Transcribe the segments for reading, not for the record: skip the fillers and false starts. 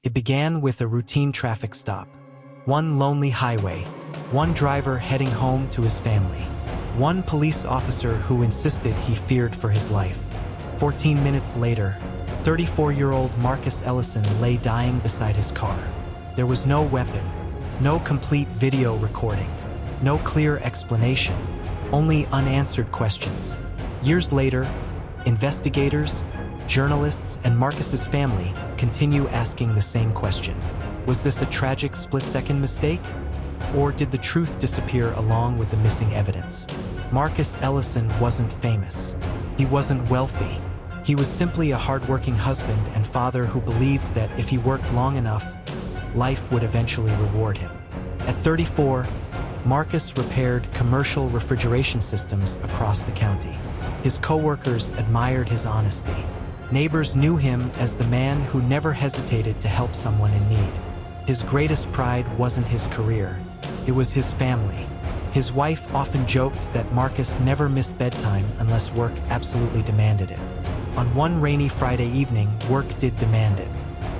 It began with a routine traffic stop. One lonely highway, one driver heading home to his family, one police officer who insisted he feared for his life. 14 minutes later, 34-year-old Marcus Ellison lay dying beside his car. There was no weapon, no complete video recording, no clear explanation, only unanswered questions. Years later, investigators, journalists, and Marcus's family continue asking the same question. Was this a tragic split-second mistake? Or did the truth disappear along with the missing evidence? Marcus Ellison wasn't famous. He wasn't wealthy. He was simply a hardworking husband and father who believed that if he worked long enough, life would eventually reward him. At 34, Marcus repaired commercial refrigeration systems across the county. His co-workers admired his honesty. Neighbors knew him as the man who never hesitated to help someone in need. His greatest pride wasn't his career, it was his family. His wife often joked that Marcus never missed bedtime unless work absolutely demanded it. On one rainy Friday evening, work did demand it.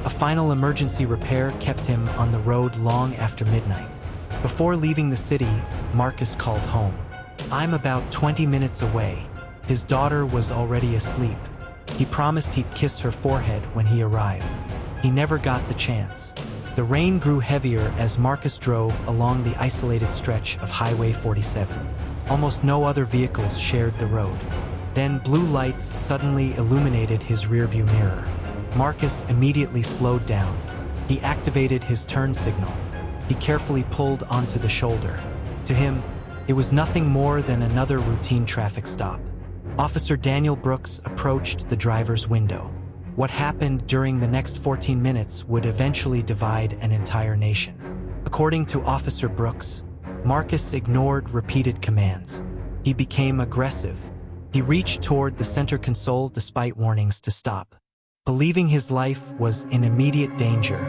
A final emergency repair kept him on the road long after midnight. Before leaving the city, Marcus called home. "I'm about 20 minutes away." His daughter was already asleep. He promised he'd kiss her forehead when he arrived. He never got the chance. The rain grew heavier as Marcus drove along the isolated stretch of Highway 47. Almost no other vehicles shared the road. Then blue lights suddenly illuminated his rearview mirror. Marcus immediately slowed down. He activated his turn signal. He carefully pulled onto the shoulder. To him, it was nothing more than another routine traffic stop. Officer Daniel Brooks approached the driver's window. What happened during the next 14 minutes would eventually divide an entire nation. According to Officer Brooks, Marcus ignored repeated commands. He became aggressive. He reached toward the center console despite warnings to stop. Believing his life was in immediate danger,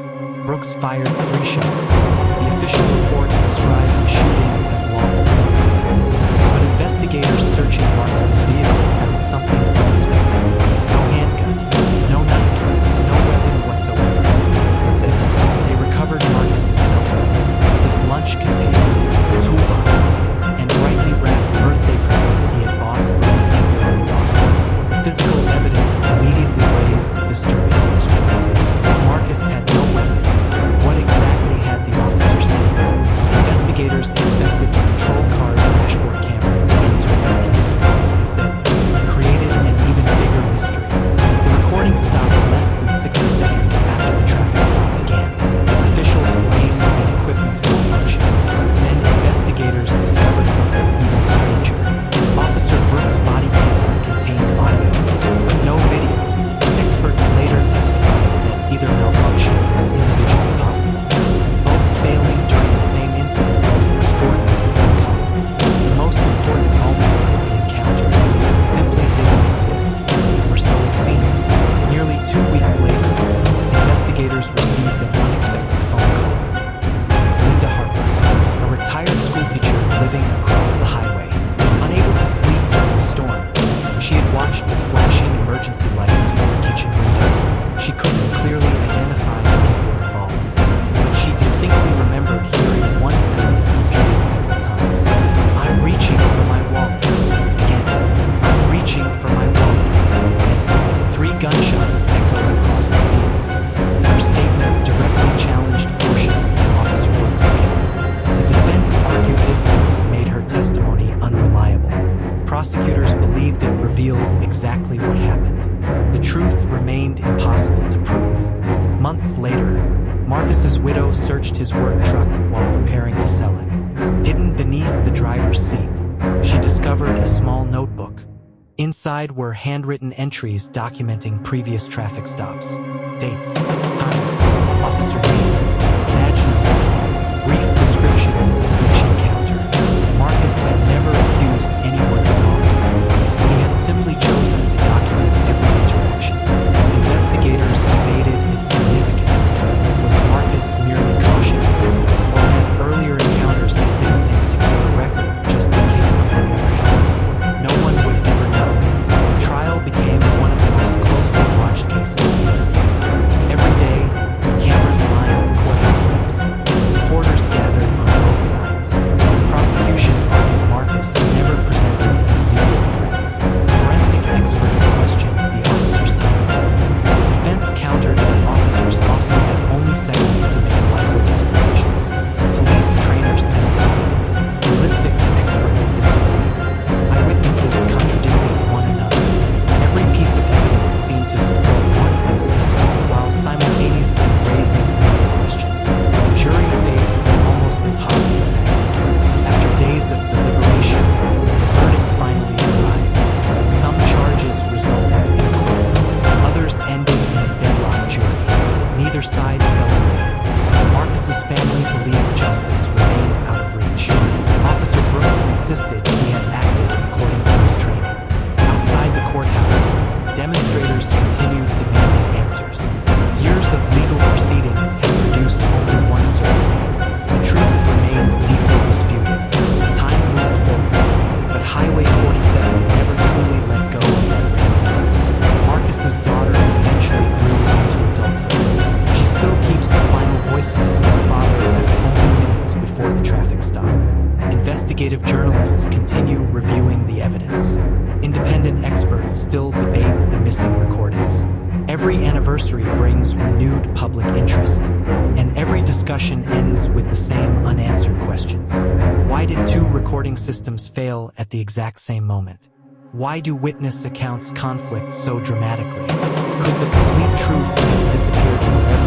Brooks fired 3 shots. The official report described the shooting as lawful self-defense. But investigators searching Marcus's vehicle found something unexpected. No handgun, no knife, no weapon whatsoever. Instead, they recovered Marcus's cell phone, his lunch container, toolbox, and brightly wrapped birthday presents he had bought for his 8-year-old daughter. The physical evidence immediately raised disturbing questions. If Marcus had no weapon, what exactly had the officer seen? Investigators inspected the patrol car's dashboard camera to answer everything. Instead, created an even bigger mystery. The recording stopped less than 60 seconds after the traffic stop began. Officials blamed an equipment malfunction. Then investigators discovered something even stranger. Officer Brooks' body camera contained audio, but no video. Experts later testified that either malfunction was individually possible. Both failing during the same incident was extraordinarily uncommon. The most important moments of the encounter simply didn't exist, or so it seemed. Nearly 2 weeks later, investigators received an unexpected phone call. Linda Harper, a retired schoolteacher living across the highway, unable to sleep during the storm. She had watched the flashing emergency lights from her kitchen window. She couldn't clearly identify the people involved, but she distinctly remembered hearing one sentence repeated several times. "I'm reaching for my wallet." Again, "I'm reaching for my wallet." Then, 3 gunshots echoed across the fields. Her statement directly challenged portions of Officer Brooks' account. The defense argued distance made her testimony unreliable. Prosecutors believed it revealed exactly what happened. The truth remained impossible to prove. Months later, Marcus's widow searched his work truck while preparing to sell it. Hidden beneath the driver's seat, she discovered a small notebook. Inside were handwritten entries documenting previous traffic stops. Dates, times, officer names, badge numbers, brief descriptions of each encounter. Marcus had never accused anyone of wrongdoing. He had simply chosen to document every interaction. Investigators debated its significance. Was Marcus merely cautious, or had earlier encounters convinced him to keep a record just in case something ever happened? No one would ever know. The trial became one of the most closely watched cases in the state. Every day, night celebrated. Marcus's family believed justice remained out of reach. Officer Brooks insisted he had acted according to his training. Outside the courthouse, demonstrators continued demanding answers. Years of legal proceedings had produced only one certainty. The truth remained deeply disputed. Time moved forward, but Highway 47 never truly let go of that rainy night. Marcus's daughter eventually grew into adulthood. She still keeps the final voicemail her father left only minutes before the traffic stop. Investigative journalists continue reviewing the evidence. Independent experts still debate the missing recordings. Every anniversary brings renewed public interest, and every discussion ends with the same unanswered questions. Why did two recording systems fail at the exact same moment? Why do witness accounts conflict so dramatically? Could the complete truth have disappeared forever?